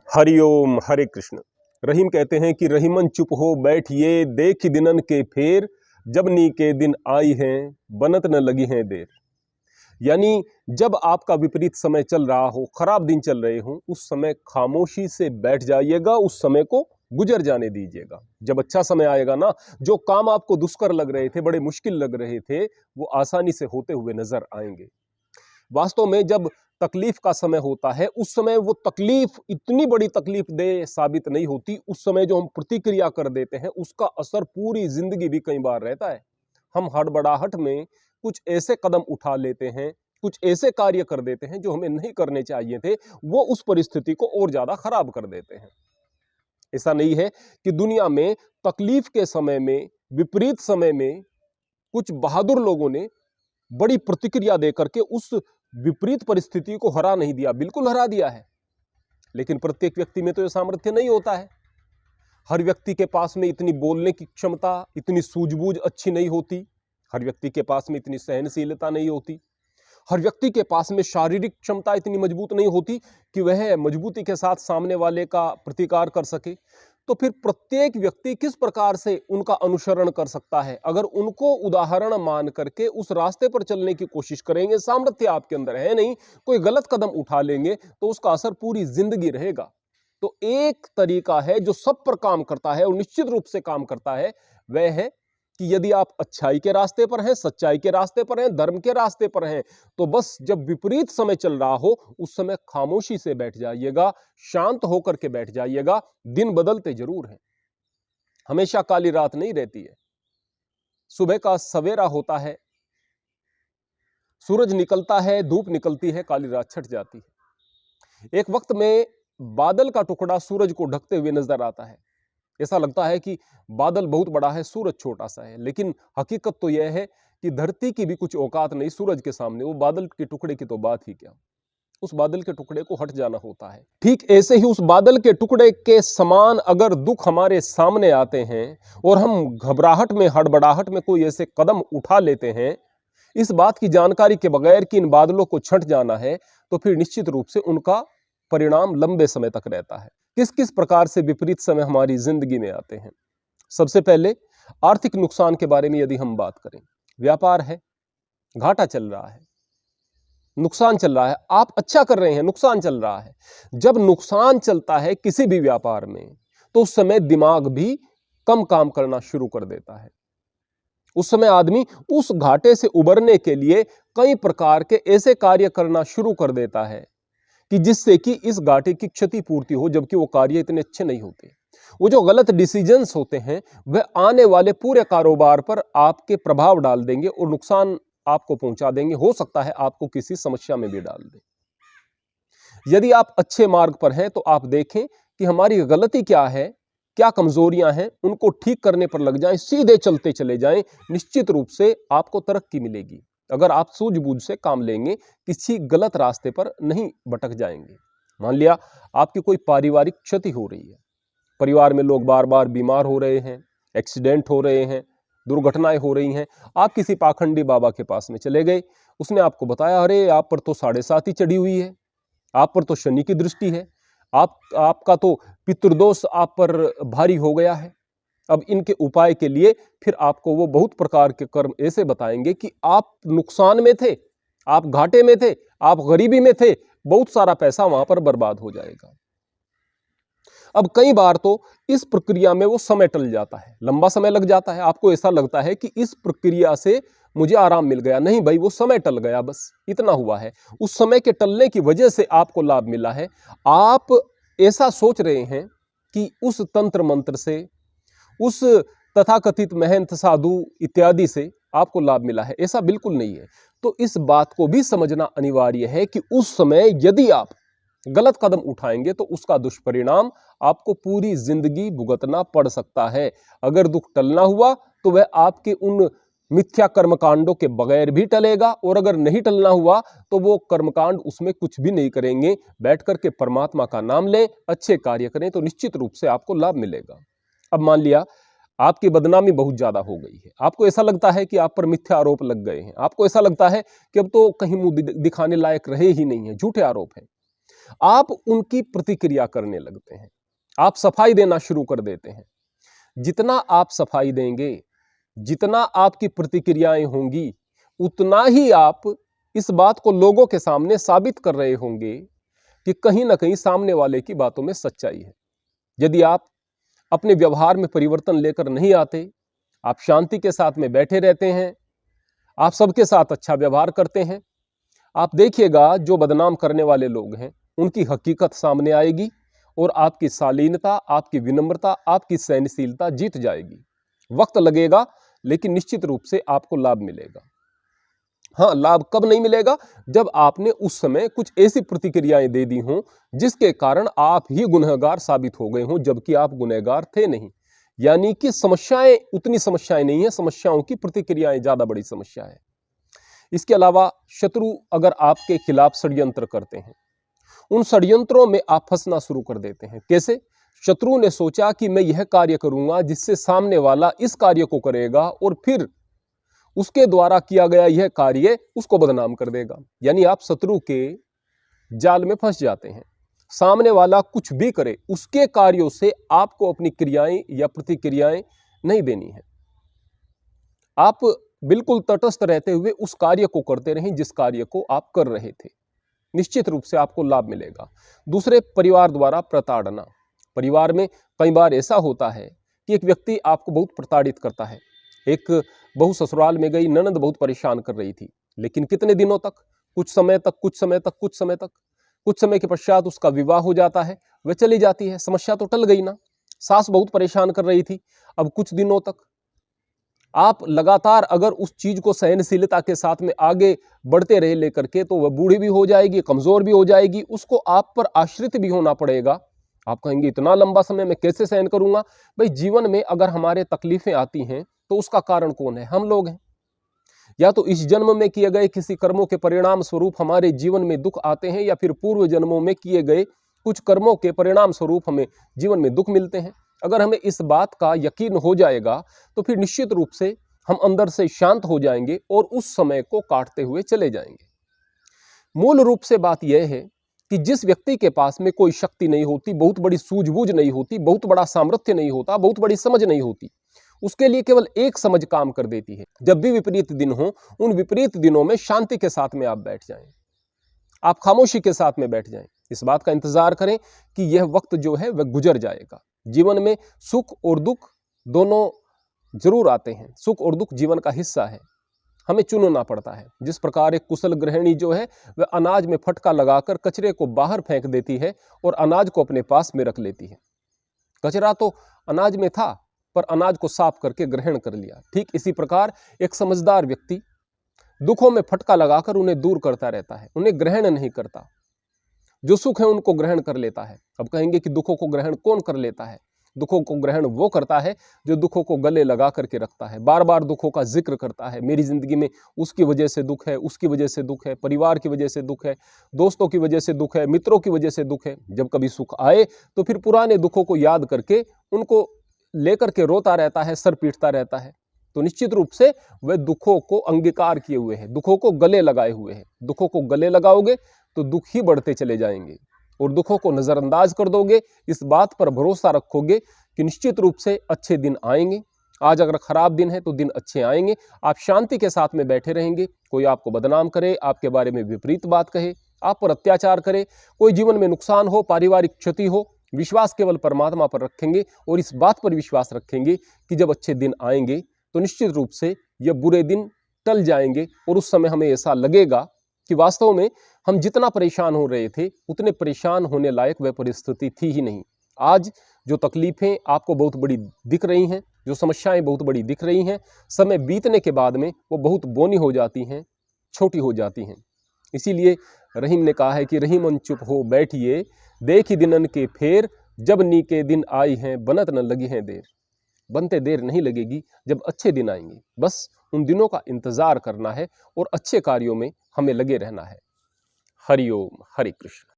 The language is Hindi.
हरिओम हरे कृष्ण। रहीम कहते हैं कि रहीमन चुप हो बैठिए, देख दिनन के फेर, जब नी के दिन आई हैं बनत न लगी हैं देर। यानी जब आपका विपरीत समय चल रहा हो, खराब दिन चल रहे हो, उस समय खामोशी से बैठ जाइएगा, उस समय को गुजर जाने दीजिएगा। जब अच्छा समय आएगा ना, जो काम आपको दुष्कर लग रहे थे, बड़े मुश्किल लग रहे थे, वो आसानी से होते हुए नजर आएंगे। वास्तव में जब तकलीफ का समय होता है, उस समय वो तकलीफ इतनी बड़ी तकलीफ दे साबित नहीं होती। उस समय जो हम प्रतिक्रिया कर देते हैं, उसका असर पूरी जिंदगी भी कई बार रहता है। हम हड़बड़ाहट में कुछ ऐसे कदम उठा लेते हैं, कुछ ऐसे कार्य कर देते हैं जो हमें नहीं करने चाहिए थे, वो उस परिस्थिति को और ज्यादा खराब कर देते हैं। ऐसा नहीं है कि दुनिया में तकलीफ के समय में, विपरीत समय में कुछ बहादुर लोगों ने बड़ी प्रतिक्रिया देकर के उस विपरीत परिस्थिति को हरा नहीं दिया, बिल्कुल हरा दिया है। लेकिन प्रत्येक व्यक्ति में तो यह सामर्थ्य नहीं होता है। हर व्यक्ति के पास में इतनी बोलने की क्षमता, इतनी सूझबूझ अच्छी नहीं होती। हर व्यक्ति के पास में इतनी सहनशीलता नहीं होती। हर व्यक्ति के पास में शारीरिक क्षमता इतनी मजबूत नहीं होती कि वह मजबूती के साथ सामने वाले का प्रतिकार कर सके। तो फिर प्रत्येक व्यक्ति किस प्रकार से उनका अनुसरण कर सकता है? अगर उनको उदाहरण मान करके उस रास्ते पर चलने की कोशिश करेंगे, सामर्थ्य आपके अंदर है नहीं, कोई गलत कदम उठा लेंगे तो उसका असर पूरी जिंदगी रहेगा। तो एक तरीका है जो सब पर काम करता है और निश्चित रूप से काम करता है, वह है कि यदि आप अच्छाई के रास्ते पर हैं, सच्चाई के रास्ते पर हैं, धर्म के रास्ते पर हैं, तो बस जब विपरीत समय चल रहा हो, उस समय खामोशी से बैठ जाइएगा, शांत होकर के बैठ जाइएगा। दिन बदलते जरूर हैं, हमेशा काली रात नहीं रहती है। सुबह का सवेरा होता है, सूरज निकलता है, धूप निकलती है, काली रात छट जाती है। एक वक्त में बादल का टुकड़ा सूरज को ढकते हुए नजर आता है। ऐसा लगता है कि बादल बहुत बड़ा है, सूरज छोटा सा है, लेकिन हकीकत तो यह है कि धरती की भी कुछ औकात नहीं सूरज के सामने। वो बादल के टुकड़े की तो बात ही क्या, उस बादल के टुकड़े को हट जाना होता है। ठीक ऐसे ही उस बादल के टुकड़े के समान अगर दुख हमारे सामने आते हैं और हम घबराहट में, हड़बड़ाहट में कोई ऐसे कदम उठा लेते हैं इस बात की जानकारी के बगैर कि इन बादलों को छट जाना है, तो फिर निश्चित रूप से उनका परिणाम लंबे समय तक रहता है। किस किस प्रकार से विपरीत समय हमारी जिंदगी में आते हैं? सबसे पहले आर्थिक नुकसान के बारे में यदि हम बात करें, व्यापार है, घाटा चल रहा है, नुकसान चल रहा है, आप अच्छा कर रहे हैं, नुकसान चल रहा है। जब नुकसान चलता है किसी भी व्यापार में, तो उस समय दिमाग भी कम काम करना शुरू कर देता है। उस समय आदमी उस घाटे से उबरने के लिए कई प्रकार के ऐसे कार्य करना शुरू कर देता है कि जिससे कि इस घाटे की क्षतिपूर्ति हो, जबकि वो कार्य इतने अच्छे नहीं होते। वो जो गलत डिसीजंस होते हैं वह आने वाले पूरे कारोबार पर आपके प्रभाव डाल देंगे और नुकसान आपको पहुंचा देंगे। हो सकता है आपको किसी समस्या में भी डाल दें। यदि आप अच्छे मार्ग पर हैं तो आप देखें कि हमारी गलती क्या है, क्या कमजोरियां हैं, उनको ठीक करने पर लग जाएं, सीधे चलते चले जाएं। निश्चित रूप से आपको तरक्की मिलेगी अगर आप सूझबूझ से काम लेंगे, किसी गलत रास्ते पर नहीं भटक जाएंगे। मान लिया आपकी कोई पारिवारिक क्षति हो रही है, परिवार में लोग बार बार बीमार हो रहे हैं, एक्सीडेंट हो रहे हैं, दुर्घटनाएं हो रही हैं। आप किसी पाखंडी बाबा के पास में चले गए, उसने आपको बताया अरे आप पर तो 7.5 ही चढ़ी हुई है, आप पर तो शनि की दृष्टि है, आपका तो पितृदोष आप पर भारी हो गया है। अब इनके उपाय के लिए फिर आपको वो बहुत प्रकार के कर्म ऐसे बताएंगे कि आप नुकसान में थे, आप घाटे में थे, आप गरीबी में थे, बहुत सारा पैसा वहां पर बर्बाद हो जाएगा। अब कई बार तो इस प्रक्रिया में वो समय टल जाता है, लंबा समय लग जाता है। आपको ऐसा लगता है कि इस प्रक्रिया से मुझे आराम मिल गया। नहीं भाई, वो समय टल गया, बस इतना हुआ है। उस समय के टलने की वजह से आपको लाभ मिला है। आप ऐसा सोच रहे हैं कि उस तंत्र मंत्र से, उस तथाकथित महंत साधु इत्यादि से आपको लाभ मिला है। ऐसा बिल्कुल नहीं है। तो इस बात को भी समझना अनिवार्य है कि उस समय यदि आप गलत कदम उठाएंगे तो उसका दुष्परिणाम आपको पूरी जिंदगी भुगतना पड़ सकता है। अगर दुख टलना हुआ तो वह आपके उन मिथ्या कर्मकांडों के बगैर भी टलेगा, और अगर नहीं टलना हुआ तो वो कर्मकांड उसमें कुछ भी नहीं करेंगे। बैठ करके परमात्मा का नाम लें, अच्छे कार्य करें, तो निश्चित रूप से आपको लाभ मिलेगा। अब मान लिया आपकी बदनामी बहुत ज्यादा हो गई है, आपको ऐसा लगता है कि आप पर मिथ्या आरोप लग गए हैं, आपको ऐसा लगता है कि अब तो कहीं मुंह दिखाने लायक रहे ही नहीं है, झूठे आरोप हैं। आप उनकी प्रतिक्रिया करने लगते हैं, आप सफाई देना शुरू कर देते हैं। जितना आप सफाई देंगे, जितना आपकी प्रतिक्रियाएं होंगी, उतना ही आप इस बात को लोगों के सामने साबित कर रहे होंगे कि कहीं ना कहीं सामने वाले की बातों में सच्चाई है। यदि आप अपने व्यवहार में परिवर्तन लेकर नहीं आते, आप शांति के साथ में बैठे रहते हैं, आप सबके साथ अच्छा व्यवहार करते हैं, आप देखिएगा जो बदनाम करने वाले लोग हैं उनकी हकीकत सामने आएगी और आपकी शालीनता, आपकी विनम्रता, आपकी सहनशीलता जीत जाएगी। वक्त लगेगा लेकिन निश्चित रूप से आपको लाभ मिलेगा। हाँ, लाभ कब नहीं मिलेगा? जब आपने उस समय कुछ ऐसी प्रतिक्रियाएं दे दी हों जिसके कारण आप ही गुनहगार साबित हो गए हों, जबकि आप गुनहगार थे नहीं। यानी कि समस्याएं उतनी समस्याएं नहीं है, समस्याओं की प्रतिक्रियाएं ज्यादा बड़ी समस्या है। इसके अलावा शत्रु अगर आपके खिलाफ षड्यंत्र करते हैं, उन षड्यंत्रों में आप फंसना शुरू कर देते हैं। कैसे? शत्रु ने सोचा कि मैं यह कार्य करूंगा जिससे सामने वाला इस कार्य को करेगा और फिर उसके द्वारा किया गया यह कार्य उसको बदनाम कर देगा। यानी आप शत्रु के जाल में फंस जाते हैं। सामने वाला कुछ भी करे, उसके कार्यों से आपको अपनी क्रियाएं या प्रतिक्रियाएं नहीं देनी है। आप बिल्कुल तटस्थ रहते हुए उस कार्य को करते रहें जिस कार्य को आप कर रहे थे। निश्चित रूप से आपको लाभ मिलेगा। दूसरे, परिवार द्वारा प्रताड़ना। परिवार में कई बार ऐसा होता है कि एक व्यक्ति आपको बहुत प्रताड़ित करता है। एक बहू ससुराल में गई, ननद बहुत परेशान कर रही थी, लेकिन कितने दिनों तक? कुछ समय के पश्चात उसका विवाह हो जाता है, वह चली जाती है, समस्या तो टल गई ना। सास बहुत परेशान कर रही थी, अब कुछ दिनों तक आप लगातार अगर उस चीज को सहनशीलता के साथ में आगे बढ़ते रहे लेकर के, तो वह बूढ़ी भी हो जाएगी, कमजोर भी हो जाएगी, उसको आप पर आश्रित भी होना पड़ेगा। आप कहेंगे इतना लंबा समय मैं कैसे सहन करूंगा? भाई, जीवन में अगर हमारे तकलीफें आती हैं तो उसका कारण कौन है? हम लोग हैं। या तो इस जन्म में किए गए किसी कर्मों के परिणाम स्वरूप हमारे जीवन में दुख आते हैं, या फिर पूर्व जन्मों में किए गए कुछ कर्मों के परिणाम स्वरूप हमें जीवन में दुख मिलते हैं। अगर हमें इस बात का यकीन हो जाएगा तो फिर निश्चित रूप से हम अंदर से शांत हो जाएंगे और उस समय को काटते हुए चले जाएंगे। मूल रूप से बात यह है कि जिस व्यक्ति के पास में कोई शक्ति नहीं होती, बहुत बड़ी सूझबूझ नहीं होती, बहुत बड़ा सामर्थ्य नहीं होता, बहुत बड़ी समझ नहीं होती, उसके लिए केवल एक समझ काम कर देती है। जब भी विपरीत दिन हो, उन विपरीत दिनों में शांति के साथ में आप बैठ जाएं, आप खामोशी के साथ में बैठ जाएं, इस बात का इंतजार करें कि यह वक्त जो है वह गुजर जाएगा। जीवन में सुख और दुख दोनों जरूर आते हैं। सुख और दुख जीवन का हिस्सा है, हमें चुनना पड़ता है। जिस प्रकार एक कुशल गृहिणी जो है वह अनाज में फटका लगाकर कचरे को बाहर फेंक देती है और अनाज को अपने पास में रख लेती है। कचरा तो अनाज में था, पर अनाज को साफ करके ग्रहण कर लिया। ठीक इसी प्रकार एक समझदार व्यक्ति दुखों में फटका लगाकर उन्हें दूर करता रहता है, उन्हें ग्रहण नहीं करता। जो सुख है उनको ग्रहण कर लेता है। अब कहेंगे कि दुखों को ग्रहण कौन कर लेता है? दुखों को ग्रहण वो करता है जो दुखों को गले लगा करके रखता है, बार बार दुखों का जिक्र करता है। मेरी जिंदगी में उसकी वजह से दुख है, उसकी वजह से दुख है, परिवार की वजह से दुख है, दोस्तों की वजह से दुख है, मित्रों की वजह से दुख है। जब कभी सुख आए तो फिर पुराने दुखों को याद करके उनको लेकर के रोता रहता है, सर पीटता रहता है। तो निश्चित रूप से वह दुखों को अंगीकार किए हुए है, दुखों को गले लगाए हुए है। दुखों को गले लगाओगे तो दुख ही बढ़ते चले जाएंगे और दुखों को नजरअंदाज कर दोगे। इस बात पर भरोसा रखोगे कि निश्चित रूप से अच्छे दिन आएंगे। आज अगर खराब दिन है तो दिन अच्छे आएंगे। आप शांति के साथ में बैठे रहेंगे। कोई आपको बदनाम करे, आपके बारे में विपरीत बात कहे, आप पर अत्याचार करे, कोई जीवन में नुकसान हो, पारिवारिक क्षति हो, विश्वास केवल परमात्मा पर रखेंगे और इस बात पर विश्वास रखेंगे कि जब अच्छे दिन आएंगे तो निश्चित रूप से यह बुरे दिन टल जाएंगे और उस समय हमें ऐसा लगेगा कि वास्तव में हम जितना परेशान हो रहे थे उतने परेशान होने लायक वह परिस्थिति थी ही नहीं। आज जो तकलीफें आपको बहुत बड़ी दिख रही हैं, जो समस्याएं बहुत बड़ी दिख रही हैं, समय बीतने के बाद में वो बहुत बोनी हो जाती हैं, छोटी हो जाती हैं। इसीलिए रहीम ने कहा है कि रहीमन चुप हो बैठिए, देखी दिनन के फेर, जब नी के दिन आई हैं बनत न लगी हैं देर। बनते देर नहीं लगेगी, जब अच्छे दिन आएंगे। बस उन दिनों का इंतजार करना है और अच्छे कार्यों में हमें लगे रहना है। हरि ओम, हरि कृष्ण।